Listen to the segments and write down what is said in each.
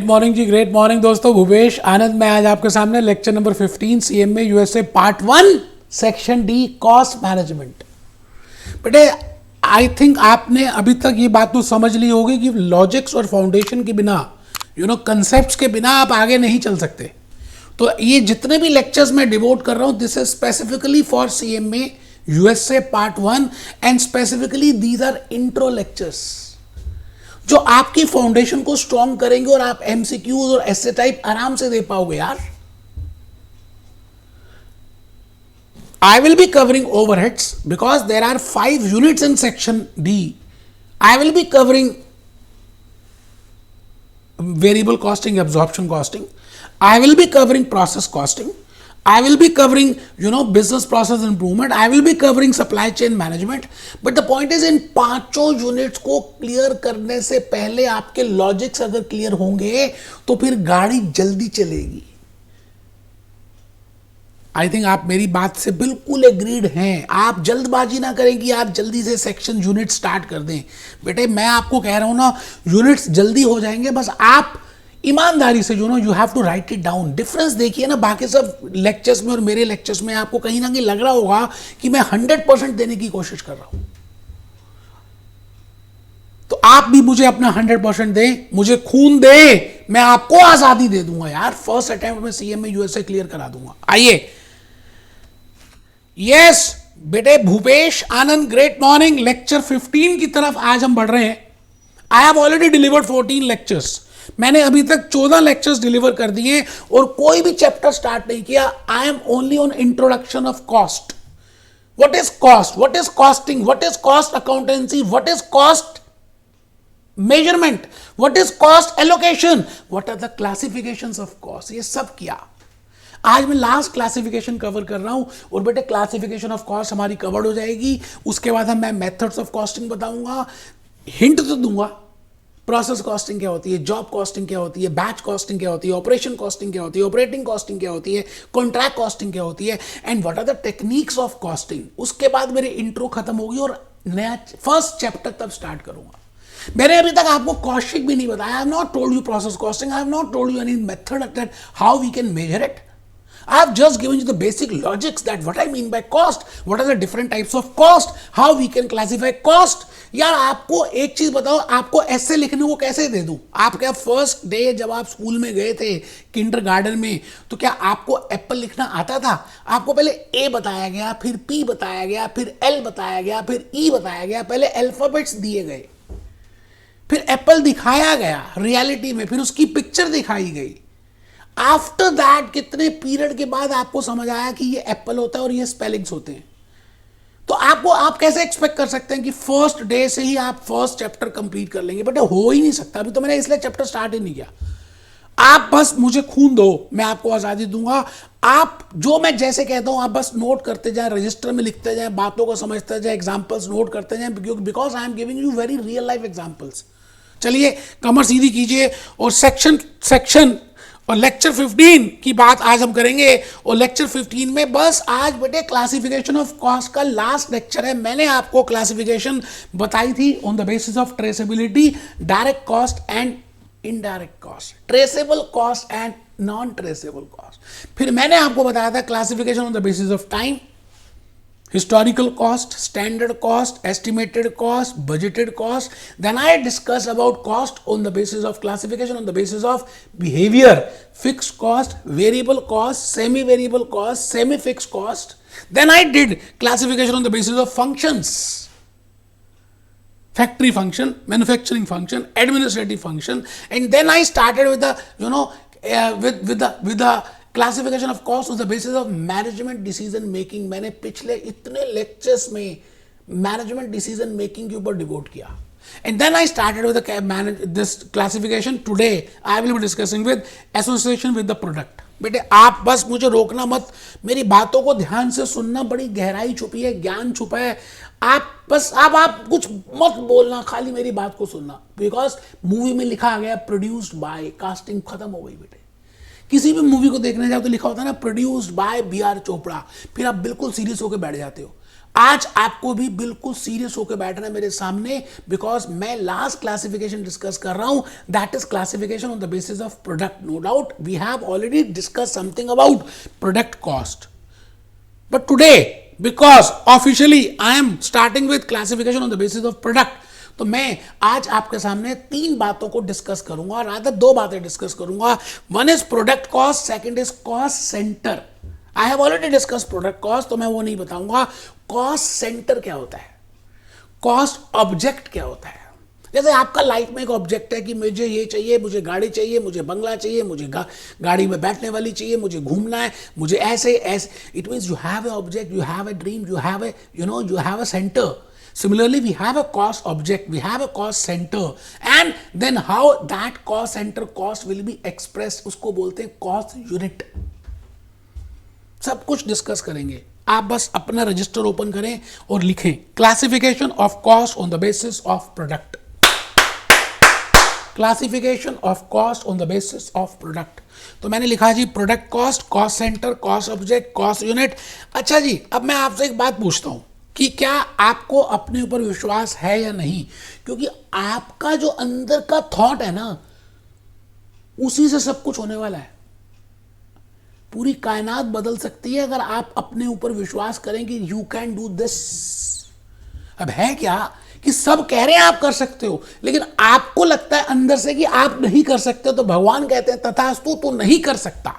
Morning जी, great morning दोस्तों। भूपेश आनंद मैं आज आपके सामने lecture number 15 CMA USA part 1 section D cost management. बेटे आई थिंक आपने अभी तक ये बात तो समझ ली होगी कि लॉजिक्स और फाउंडेशन के बिना कंसेप्ट्स के बिना आप आगे नहीं चल सकते। तो ये जितने भी लेक्चर्स मैं डिवोट कर रहा हूं, this is specifically for CMA USA part 1 and specifically these are intro lectures जो आपकी फाउंडेशन को स्ट्रॉन्ग करेंगे और आप एमसीक्यूज और एसे टाइप आराम से दे पाओगे यार। I will be covering overheads because there are 5 units in section D. I will be covering variable costing, absorption costing. I will be covering process costing. I will be covering, business process improvement. I will be covering supply chain management. But the point is, इन पांचों units को clear करने से पहले आपके logics अगर clear होंगे तो फिर गाड़ी जल्दी चलेगी। आई थिंक आप मेरी बात से बिल्कुल एग्रीड हैं। आप जल्दबाजी ना करें कि यार जल्दी से सेक्शन यूनिट स्टार्ट कर दें। बेटे मैं आपको कह रहा हूं ना, यूनिट्स जल्दी हो जाएंगे, बस आप ईमानदारी से you have to write it down. Difference देखिए ना बाकी सब लेक्चर्स में और मेरे लेक्चर्स में, आपको कहीं ना कहीं लग रहा होगा कि मैं 100% देने की कोशिश कर रहा हूं। तो आप भी मुझे अपना 100% दें, मुझे खून दे, मैं आपको आजादी दे दूंगा यार। फर्स्ट अटेम्प्ट में सीएमए यूएसए क्लियर करा दूंगा। आइए, यस बेटे भूपेश आनंद, ग्रेट मॉर्निंग। लेक्चर 15 की तरफ आज हम बढ़ रहे हैं। I have already delivered 14 lectures. मैंने अभी तक 14 लेक्चर्स डिलीवर कर दिए और कोई भी चैप्टर स्टार्ट नहीं किया। I am only on introduction of cost. What is cost, what is costing, what is cost accountancy, what is cost measurement, what is cost allocation, what are the classifications of cost, ये सब किया। आज मैं last classification cover कर रहा हूं और बेटे क्लासिफिकेशन ऑफ कॉस्ट हमारी कवर्ड हो जाएगी। उसके बाद मैं मेथड्स ऑफ कॉस्टिंग बताऊंगा, हिंट तो दूंगा। प्रोसेस कॉस्टिंग क्या होती है, जॉब कॉस्टिंग क्या होती है, बैच कॉस्टिंग क्या होती है, ऑपरेशन कॉस्टिंग क्या होती है, ऑपरेटिंग कॉस्टिंग क्या होती है, कॉन्ट्रैक्ट कॉस्टिंग क्या होती है, and what are the techniques of costing. उसके बाद मेरी इंट्रो खत्म होगी और नया फर्स्ट चैप्टर तब स्टार्ट करूंगा। मैंने अभी तक आपको कॉस्टिंग भी नहीं बताया। I have not told you process costing, I have not told you any method that how we can measure it. I have just given you the basic logics that what I mean by cost, what are the different types of cost, how we can classify cost. यार आपको एक चीज बताओ, आपको ऐसे लिखने को कैसे दे दूं? आप क्या फर्स्ट डे जब आप स्कूल में गए थे किंडरगार्टन में, तो क्या आपको एप्पल लिखना आता था? आपको पहले ए बताया गया, फिर पी बताया गया, फिर एल बताया गया, फिर ई बताया गया, पहले अल्फाबेट्स दिए गए, फिर एप्पल दिखाया गया रियलिटी में, फिर उसकी पिक्चर दिखाई गई। आफ्टर दैट कितने पीरियड के बाद आपको समझ आया कि ये एप्पल होता है और ये स्पेलिंग्स होते हैं। तो आप कैसे एक्सपेक्ट कर सकते हैं कि फर्स्ट डे से ही आप फर्स्ट चैप्टर कंप्लीट कर लेंगे? बट हो ही नहीं सकता। अभी तो मैंने इसलिए चैप्टर स्टार्ट ही नहीं किया। आप बस मुझे खून दो, मैं आपको आजादी दूंगा। आप जो मैं जैसे कहता हूं आप बस नोट करते जाए, रजिस्टर में लिखते जाए, बातों को समझते जाए, एग्जाम्पल्स नोट करते जाए, because I am giving you very real life examples. चलिए कमर सीधी कीजिए और सेक्शन और लेक्चर 15 की बात आज हम करेंगे। और लेक्चर 15 में बस आज बेटे क्लासिफिकेशन ऑफ कॉस्ट का लास्ट लेक्चर है। मैंने आपको क्लासिफिकेशन बताई थी on the basis of traceability, direct cost and indirect cost, traceable cost and non traceable cost. फिर मैंने आपको बताया था classification on the basis of time, historical cost, standard cost, estimated cost, budgeted cost. Then I discussed about cost on the basis of classification on the basis of behavior, fixed cost, variable cost, semi-variable cost, semi-fixed cost. Then I did classification on the basis of functions, factory function, manufacturing function, administrative function, and then I started with the with the classification of cost on the basis of management decision making. मैंने पिछले इतने lectures में management decision making के ऊपर devote किया। And then I started with this classification. Today I will be discussing with association with the product. बेटे आप बस मुझे रोकना मत, मेरी बातों को ध्यान से सुनना, बड़ी गहराई छुपी है, ज्ञान छुपा है। आप बस आप कुछ मत बोलना, खाली मेरी बात को सुनना। बिकॉज मूवी में लिखा गया प्रोड्यूस्ड बाय, कास्टिंग खत्म हो गई बेटे। किसी भी मूवी को देखने जाओ तो लिखा होता है ना प्रोड्यूस्ड बाय बी आर चोपड़ा, फिर आप बिल्कुल सीरियस होकर बैठ जाते हो। आज आपको भी बिल्कुल सीरियस होकर बैठना है मेरे सामने, बिकॉज मैं लास्ट क्लासिफिकेशन डिस्कस कर रहा हूं, that is classification on the basis of product. No doubt we have already discuss something about product cost, but today because officially I am starting with classification on the basis of product, तो मैं आज आपके सामने 3 बातों को discuss करूंगा, और आधा 2 बातें डिस्कस करूंगा. One is product cost, second is cost centre. I have already discuss product cost, तो मैं वो नहीं बताऊंगा. कॉस्ट सेंटर क्या होता है, कॉस्ट ऑब्जेक्ट क्या होता है. जैसे आपका लाइफ में एक ऑब्जेक्ट है कि मुझे ये चाहिए, मुझे गाड़ी चाहिए, मुझे बंगला चाहिए, मुझे गाड़ी में बैठने वाली चाहिए, मुझे घूमना है, मुझे ऐसे ऐसे. It means you have a object, you have a dream, you have a you have a centre. Similarly, we have a cost object, we have a cost center, and then how that cost center cost will be expressed, उसको बोलते हैं cost unit. सब कुछ discuss करेंगे. आप बस अपना register open करें और लिखें classification of cost on the basis of product. Classification of cost on the basis of product. तो मैंने लिखा जी product cost, cost centre, cost object, cost unit. अच्छा जी, अब मैं आपसे एक बात पूछता हूं कि क्या आपको अपने ऊपर विश्वास है या नहीं, क्योंकि आपका जो अंदर का थॉट है ना, उसी से सब कुछ होने वाला है. पूरी कायनात बदल सकती है अगर आप अपने ऊपर विश्वास करें कि यू कैन डू दिस. अब है क्या कि सब कह रहे हैं आप कर सकते हो, लेकिन आपको लगता है अंदर से कि आप नहीं कर सकते, तो भगवान कहते हैं तथास्तु तू नहीं कर सकता.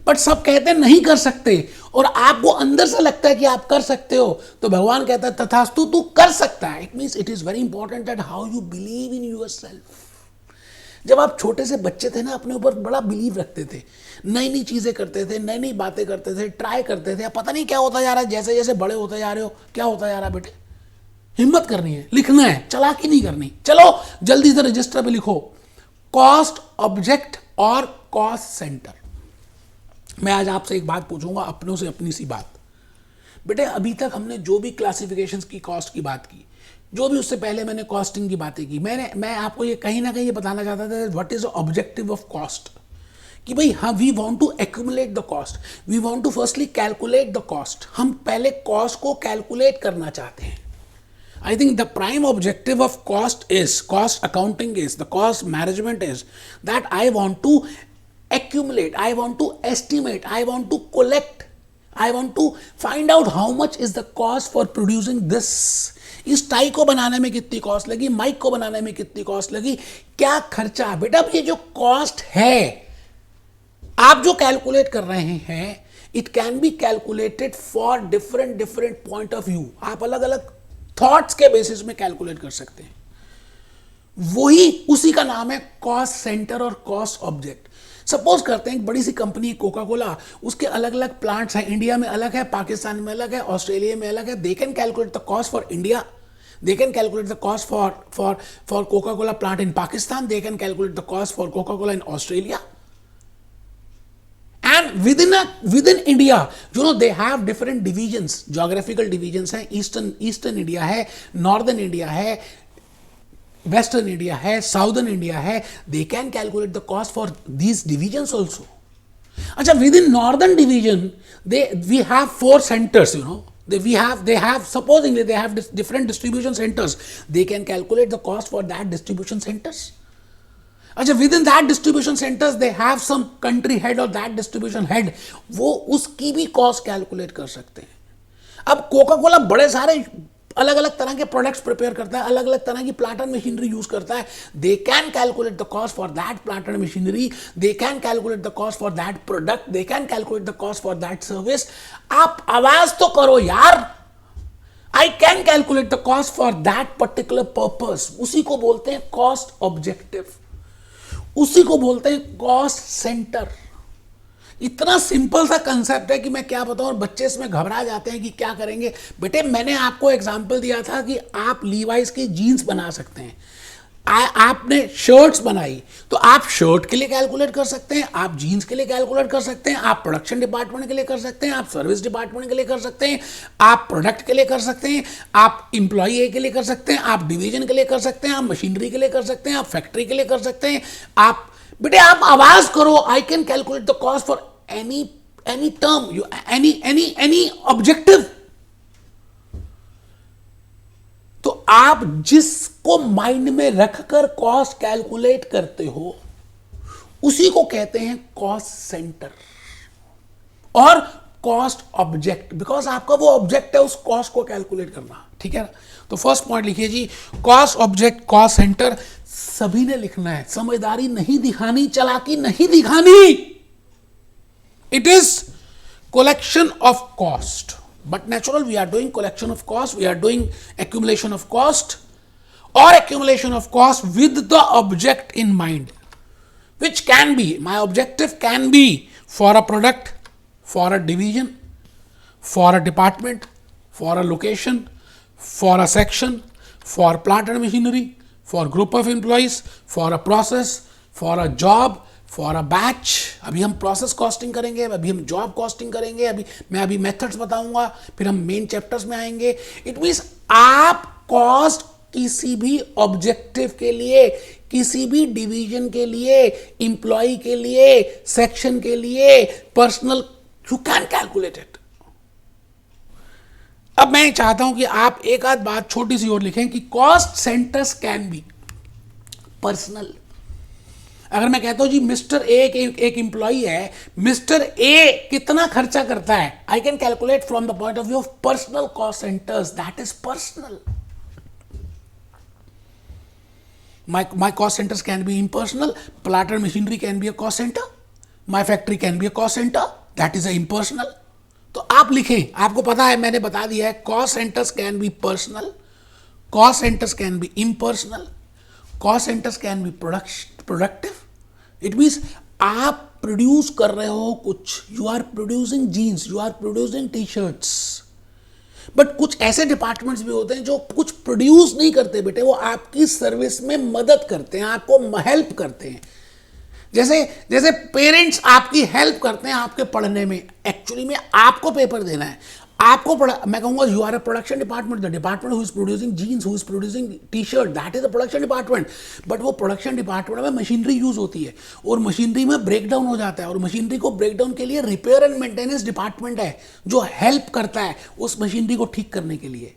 बट सब कहते हैं नहीं कर सकते, और आपको अंदर से लगता है कि आप कर सकते हो, तो भगवान कहता है तथास्तु तू कर सकता है. It means it is very important that how you believe in yourself. जब आप छोटे से बच्चे थे ना, अपने ऊपर बड़ा बिलीव रखते थे, नई नई चीजें करते थे, नई नई बातें करते थे, ट्राई करते थे. पता नहीं क्या होता जा रहा है, जैसे जैसे बड़े होते जा रहे हो क्या होता जा रहा है बेटे. हिम्मत करनी है, लिखना है, चालाकी नहीं करनी. चलो जल्दी से रजिस्टर पे लिखो कॉस्ट ऑब्जेक्ट और कॉस्ट सेंटर. मैं आज आपसे एक बात पूछूंगा, अपनों से अपनी सी बात. बेटे अभी तक हमने जो भी क्लासिफिकेशंस की कॉस्ट की बात की, जो भी उससे पहले मैंने कॉस्टिंग की बातें की, मैं आपको ये कहीं ना कहीं ये बताना चाहता था what is the objective of cost. कि भाई हाँ, we want to accumulate the cost, we want to firstly calculate the cost. हम पहले कॉस्ट को कैलकुलेट करना चाहते हैं. I think the prime objective of cost accounting is, the cost management is that I want to accumulate, I want to estimate, I want to collect, I want to find out how much is the cost for producing this. इस tie को बनाने में कितनी cost लगी, mic को बनाने में कितनी कॉस्ट लगी, क्या खर्चा. बेटा ये जो कॉस्ट है आप जो कैलकुलेट कर रहे हैं, it can be calculated for different point of view. आप अलग अलग थॉट्स के बेसिस में कैलकुलेट कर सकते हैं. वही उसी का नाम है कॉस्ट सेंटर और कॉस्ट ऑब्जेक्ट. सपोज करते हैं एक बड़ी सी कंपनी कोका कोला, उसके अलग अलग प्लांट्स हैं, इंडिया में अलग है, पाकिस्तान में अलग है, ऑस्ट्रेलिया में अलग है. They can calculate the cost for India, they can calculate the cost for Coca Cola plant in Pakistan, they can calculate the cost for Coca Cola in Australia. And within India, they have different divisions, geographical divisions है. Eastern India है, Northern India है, Western India है, Southern India है. They can calculate the cost for these divisions also. अच्छा, within Northern division, we have 4 centers. They have supposedly they have different distribution centers. They can calculate the cost for that distribution centers. अच्छा, within that distribution centres they have some country head, और that distribution head वो उसकी भी cost calculate कर सकते हैं. अब Coca Cola बड़े सारे अलग अलग तरह के प्रोडक्ट्स प्रिपेयर करता है, अलग अलग तरह की प्लांट एंड मशीनरी यूज करता है. They can calculate the cost for that plant and machinery, they can calculate the cost for that product, they can calculate the cost for that service. आप आवाज तो करो यार. आई can calculate the cost for that particular purpose. उसी को बोलते हैं cost objective, उसी को बोलते हैं कॉस्ट सेंटर. इतना सिंपल सा कंसेप्ट है कि मैं क्या बताऊं, और बच्चे इसमें घबरा जाते हैं कि क्या करेंगे. बेटे मैंने आपको एग्जांपल दिया था कि आप लीवाइस की जीन्स बना सकते हैं. आपने शर्ट्स बनाई, तो आप शर्ट के लिए कैलकुलेट कर सकते हैं, आप जीन्स के लिए कैलकुलेट कर सकते हैं, आप प्रोडक्शन डिपार्टमेंट के लिए कर सकते हैं, आप सर्विस डिपार्टमेंट के लिए कर सकते हैं, आप प्रोडक्ट के लिए कर सकते हैं, आप इंप्लॉई ए के लिए कर सकते हैं, आप डिवीजन के लिए कर सकते हैं, आप मशीनरी के लिए कर सकते हैं, आप फैक्ट्री के लिए कर सकते हैं. आप बेटे आप आवाज करो. आई can calculate the cost for any term, any objective. आप जिसको माइंड में रखकर कॉस्ट कैलकुलेट करते हो उसी को कहते हैं कॉस्ट सेंटर और कॉस्ट ऑब्जेक्ट, बिकॉज आपका वो ऑब्जेक्ट है उस कॉस्ट को कैलकुलेट करना, ठीक है ना। तो फर्स्ट पॉइंट लिखिए जी, कॉस्ट ऑब्जेक्ट कॉस्ट सेंटर सभी ने लिखना है, समझदारी नहीं दिखानी, चालाकी नहीं दिखानी। It is collection of cost, but natural we are doing collection of cost, we are doing accumulation of cost or accumulation of cost with the object in mind, which can be, my objective can be for a product, for a division, for a department, for a location, for a section, for plant and machinery, for group of employees, for a process, for a job, for a batch. अभी हम process costing करेंगे, अभी हम job costing करेंगे, मैं अभी methods बताऊंगा, फिर हम मेन चैप्टर्स में आएंगे। इट मीन्स आप कॉस्ट किसी भी ऑब्जेक्टिव के लिए, किसी भी डिवीजन के लिए, इंप्लॉय के लिए, सेक्शन के लिए, personal, you can calculate it. अब मैं चाहता हूं कि आप एक आध बात छोटी सी और लिखें कि cost centres can be personal. अगर मैं कहता हूं जी मिस्टर ए एक इंप्लॉई है, मिस्टर ए कितना खर्चा करता है, आई can calculate from the point of view of personal cost centres, that is personal. My cost centers can be impersonal, plant and machinery can be a cost center, my factory can be a cost center, that is a impersonal। तो आप लिखें, आपको पता है, मैंने बता दिया है, cost centers can be personal, cost centers can be impersonal, cost centers can be productive. It means आप प्रोड्यूस कर रहे हो कुछ, you are producing jeans, you are producing T shirts, but कुछ ऐसे डिपार्टमेंट्स भी होते हैं जो कुछ प्रोड्यूस नहीं करते बेटे, वो आपकी सर्विस में मदद करते हैं, आपको हेल्प करते हैं। जैसे पेरेंट्स आपकी हेल्प करते हैं आपके पढ़ने में, एक्चुअली में आपको पेपर देना है, आपको मैं कहूंगा you are a production department, the department who is producing jeans, who is producing T shirt, that is a production department. But वो प्रोडक्शन डिपार्टमेंट में मशीनरी यूज होती है और मशीनरी में ब्रेक डाउन हो जाता है, और मशीनरी को ब्रेक डाउन के लिए रिपेयर एंड मेंटेनेंस डिपार्टमेंट है जो हेल्प करता है उस मशीनरी को ठीक करने के लिए।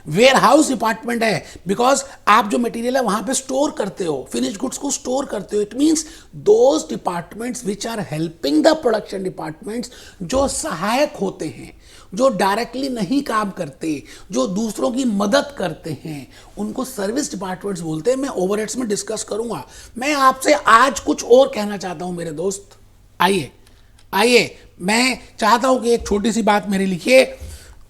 वेयर हाउस डिपार्टमेंट है, बिकॉज आप जो मटेरियल है वहां पे स्टोर करते हो, फिनिश गुड्स को स्टोर करते हो। It means those departments which are helping the production departments, जो सहायक होते हैं, जो डायरेक्टली नहीं काम करते, जो दूसरों की मदद करते हैं, उनको सर्विस डिपार्टमेंट्स बोलते हैं। मैं ओवरहेड्स में डिस्कस करूंगा। मैं आपसे आज कुछ और कहना चाहता हूं मेरे दोस्त। आइए मैं चाहता हूं कि एक छोटी सी बात मेरी लिखिए।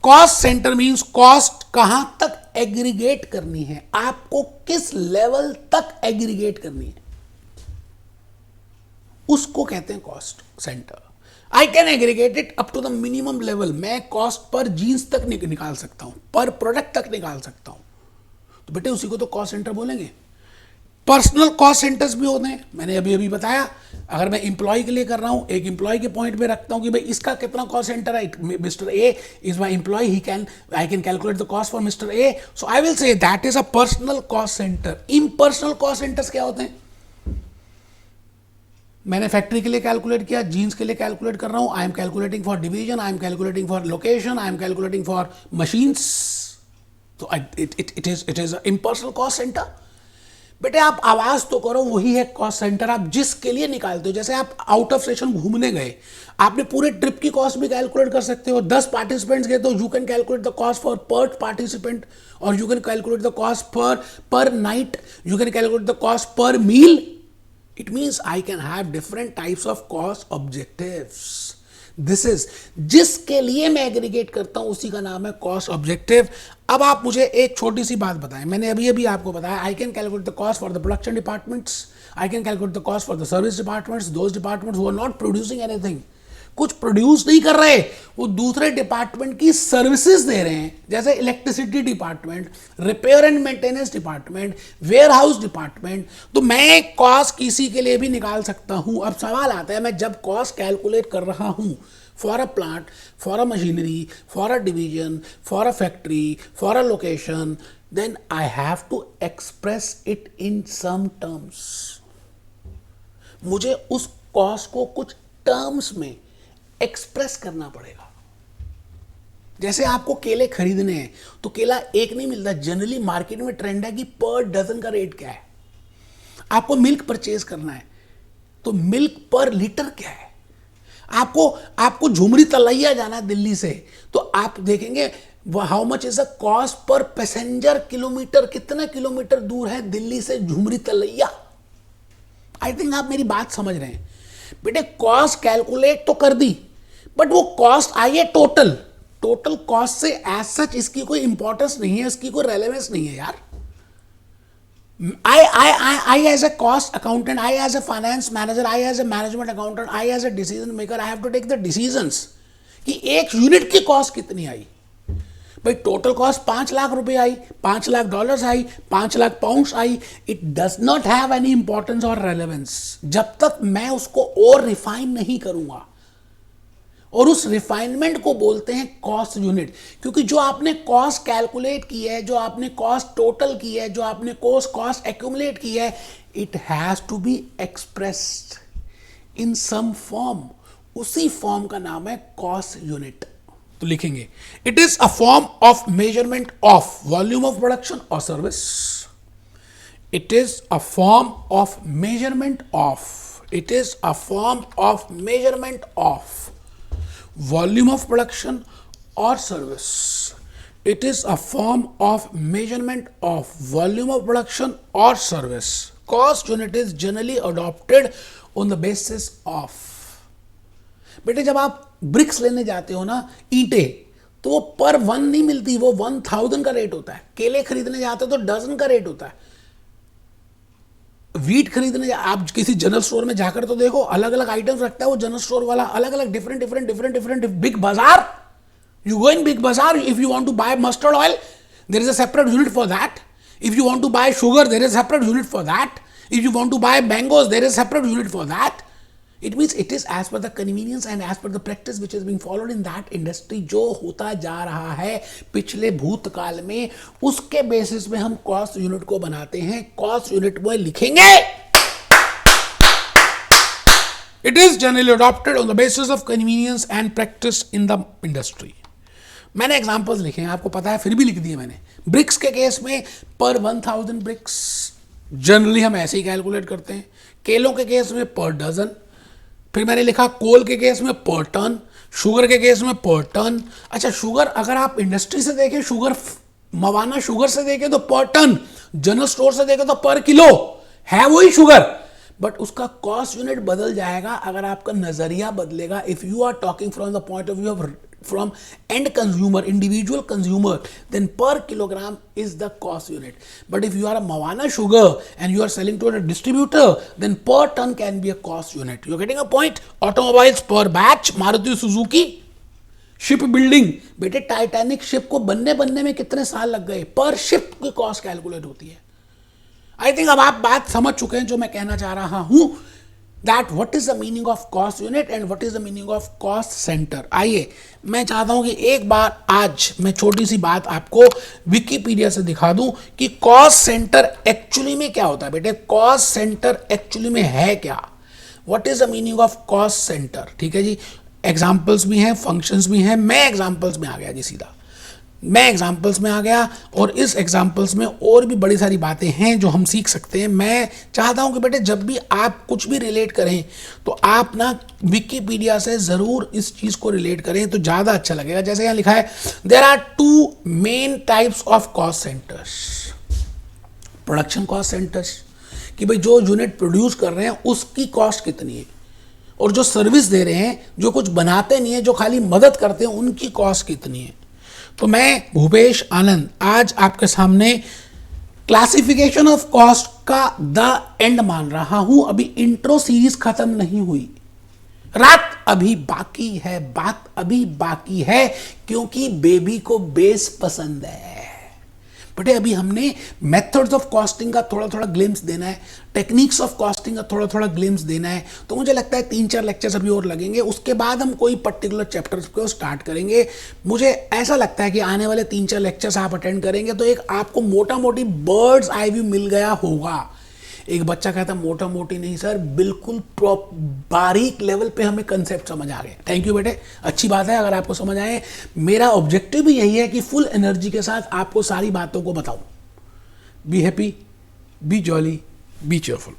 कॉस्ट सेंटर मींस कॉस्ट कहां तक एग्रीगेट करनी है, आपको किस लेवल तक एग्रीगेट करनी है, उसको कहते हैं cost centre. I can aggregate it up to the minimum level. मैं कॉस्ट पर जीन्स तक निकाल सकता हूं, पर प्रोडक्ट तक निकाल सकता हूं, तो बेटे उसी को तो कॉस्ट सेंटर बोलेंगे। पर्सनल कॉस्ट सेंटर्स भी होते हैं, मैंने अभी बताया। अगर मैं इंप्लॉय के लिए कर रहा हूं, एक इंप्लॉय के पॉइंट पे रखता हूं कि भाई इसका कितना कॉस्ट सेंटर है, mister A is my employee, I can calculate the cost for mister A, so I will say that is a personal cost centre. Impersonal cost centres क्या होते हैं? मैंने फैक्ट्री के लिए कैलकुलेट किया, जीन्स के लिए कैलकुलेट कर रहा हूं, I am calculating for division, I am calculating for location, I am calculating for machines, तो it is impersonal cost centre. बेटे आप आवाज तो करो, वही है कॉस्ट सेंटर। आप जिसके लिए निकालते हो, जैसे आप आउट ऑफ स्टेशन घूमने गए, आपने पूरे ट्रिप की कॉस्ट भी कैलकुलेट कर सकते हो। 10 पार्टिसिपेंट्स गए तो you can calculate the cost for per participant, और you can calculate the cost per night, you can calculate the cost per meal. It means I can have different types of cost objectives. This is जिसके लिए मैं aggregate करता हूं उसी का नाम है कॉस्ट ऑब्जेक्टिव। अब आप मुझे एक छोटी सी बात बताएं, मैंने अभी आपको बताया, I can calculate the cost for the production departments, I can calculate the cost for the service departments, those departments who are not producing anything, कुछ प्रोड्यूस नहीं कर रहे, वो दूसरे डिपार्टमेंट की सर्विसेज दे रहे हैं, जैसे electricity department, repair and maintenance department, warehouse department. तो मैं कॉस्ट किसी के लिए भी निकाल सकता हूं। अब सवाल आता है, मैं जब कॉस्ट कैलकुलेट कर रहा हूं for a plant, for a machinery, for a division, for a factory, for a location, then I have to express it in some terms. मुझे उस कॉस्ट को कुछ टर्म्स में एक्सप्रेस करना पड़ेगा। जैसे आपको केले खरीदने हैं तो केला एक नहीं मिलता, जनरली मार्केट में ट्रेंड है कि पर डजन का रेट क्या है। आपको मिल्क परचेज करना है तो मिल्क पर लीटर क्या है। आपको झुमरी तलैया जाना है दिल्ली से तो आप देखेंगे how much is the cost पर पैसेंजर किलोमीटर, कितना किलोमीटर दूर है दिल्ली से झुमरी तलैया। आई थिंक आप मेरी बात समझ रहे हैं। बेटे कॉस्ट कैलकुलेट तो कर दी, बट वो कॉस्ट आई है टोटल कॉस्ट से एज सच इसकी कोई इंपॉर्टेंस नहीं है, इसकी कोई रेलेवेंस नहीं है यार। I as a cost accountant, I as a finance manager, I as a management accountant, I as a decision maker, I have to take the decisions कि एक यूनिट की कॉस्ट कितनी आई। भाई टोटल कॉस्ट 5 लाख रुपए आई, 5 lakh dollars I, 5 lakh pounds I. It does not have any importance और relevance जब तक मैं उसको और रिफाइन नहीं करूंगा, और उस रिफाइनमेंट को बोलते हैं कॉस्ट यूनिट। क्योंकि जो आपने कॉस्ट कैलकुलेट की है, जो आपने कॉस्ट टोटल की है, जो आपने कॉस्ट एक्यूमुलेट की है, it has to be expressed in some form. उसी फॉर्म का नाम है कॉस्ट यूनिट। तो लिखेंगे it is a form of measurement of volume of production और service. It is a form of measurement of, it is a form of measurement of volume of production or service. It is a form of measurement of volume of production or service. Cost unit is generally adopted on the basis of. बेटे जब आप BRICS लेने जाते हो ना, ईंटें, तो वो पर वन नहीं मिलती, वो 1000 का रेट होता है। केले खरीदने जाते हो तो डजन का रेट होता है। वीट खरीदने आप किसी जनरल स्टोर में जाकर तो देखो, अलग अलग आइटम्स रखता है वो जनरल स्टोर वाला, अलग अलग different. Big Bazaar, you go in Big Bazaar, if you want to buy mustard oil there is a separate unit for that. If you want to buy sugar there is a separate unit for that. If you want to buy mangoes there is a separate unit for that. It means it is as per the convenience and as per the practice which is being followed in that industry. जो होता जा रहा है पिछले भूतकाल में, उसके basis में हम कॉस्ट यूनिट को बनाते हैं। कॉस्ट यूनिट में लिखेंगे it is generally adopted on the basis of convenience and practice in the industry. मैंने एग्जांपल्स लिखे हैं, आपको पता है, फिर भी लिख दिए मैंने। ब्रिक्स के केस में पर 1000 ब्रिक्स जनरली हम ऐसे ही कैलकुलेट करते हैं। केलों के केस में पर डजन। फिर मैंने लिखा कोल के केस में पर टन, शुगर के केस में पर टन। अच्छा, शुगर अगर आप इंडस्ट्री से देखें, शुगर मवाना शुगर से देखें तो पर टन, जनरल स्टोर से देखें तो पर किलो है वही शुगर, बट उसका कॉस्ट यूनिट बदल जाएगा अगर आपका नजरिया बदलेगा। If you are talking from the point of view of from end consumer, individual consumer, then per kilogram is the cost unit. But if you are a Mawana sugar and you are selling to a distributor, then per ton can be a cost unit. You are getting a point. Automobiles per batch, Maruti Suzuki. Ship building, बेटे Titanic ship को बनने में कितने साल लग गए, पर ship की कॉस्ट कैलकुलेट होती है। आई थिंक अब आप बात समझ चुके हैं जो मैं कहना चाह रहा हूं, that what is the meaning of cost unit and what is the meaning of cost centre. आइए मैं चाहता हूं कि एक बार आज मैं छोटी सी बात आपको विकिपीडिया से दिखा दूं कि कॉस्ट सेंटर एक्चुअली में क्या होता है। बेटे कॉस्ट सेंटर एक्चुअली में है क्या, what is the meaning of cost centre. ठीक है जी, एग्जाम्पल्स भी हैं, फंक्शंस भी हैं। मैं एग्जाम्पल्स में आ गया जी, सीधा मैं एग्जाम्पल्स में आ गया, और इस एग्जाम्पल्स में और भी बड़ी सारी बातें हैं जो हम सीख सकते हैं। मैं चाहता हूं कि बेटे जब भी आप कुछ भी रिलेट करें तो आप ना विकिपीडिया से ज़रूर इस चीज़ को रिलेट करें तो ज़्यादा अच्छा लगेगा। जैसे यहाँ लिखा है, there are 2 main types of cost centres. Production cost centres, कि भाई जो यूनिट प्रोड्यूस कर रहे हैं उसकी कॉस्ट कितनी है, और जो सर्विस दे रहे हैं, जो कुछ बनाते नहीं है, जो खाली मदद करते हैं, उनकी कॉस्ट कितनी है। तो मैं भूपेश आनंद आज आपके सामने क्लासिफिकेशन ऑफ कॉस्ट का द एंड मान रहा हूं। अभी इंट्रो सीरीज खत्म नहीं हुई, रात अभी बाकी है, बात अभी बाकी है, क्योंकि बेबी को बेस पसंद है। बटे अभी हमने मेथड्स ऑफ कॉस्टिंग का थोड़ा थोड़ा ग्लिम्स देना है, टेक्निक्स ऑफ कॉस्टिंग का थोड़ा थोड़ा ग्लिम्स देना है। तो मुझे लगता है 3-4 लेक्चर्स अभी और लगेंगे, उसके बाद हम कोई पर्टिकुलर चैप्टर्स को स्टार्ट करेंगे। मुझे ऐसा लगता है कि आने वाले 3-4 लेक्चर्स आप अटेंड करेंगे तो एक आपको मोटा मोटी बर्ड्स आई व्यू मिल गया होगा। एक बच्चा कहता मोटा मोटी नहीं सर, बिल्कुल बारीक लेवल पे हमें कंसेप्ट समझ आ गए। थैंक यू बेटे, अच्छी बात है अगर आपको समझ आए। मेरा ऑब्जेक्टिव भी यही है कि फुल एनर्जी के साथ आपको सारी बातों को बताऊं। Be happy, B jolly, B cheerful.